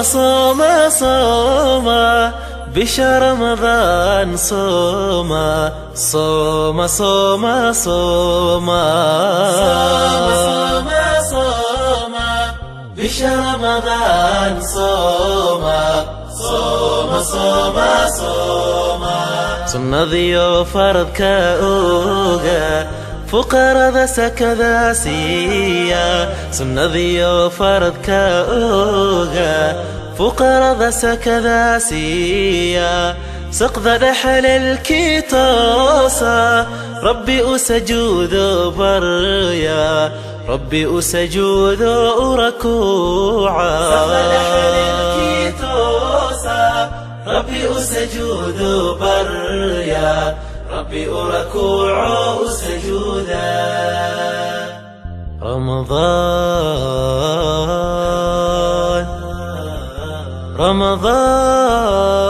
صوم صوم بشهر رمضان صوم صوم صوم صوم صوم صوم بشهر رمضان صوم صوم صوم صوم sunnadiyo faradka oga fuqarada sakada siiya sunnadiyo faradka oga fuqarada sakada siiya saqda dhaxalkii toosa rabbi usajuudo barya rabbi usajuudo urakuuca saqda dhaxalkii toosa ربي أسجود بريا ربي أركوع سجودا رمضان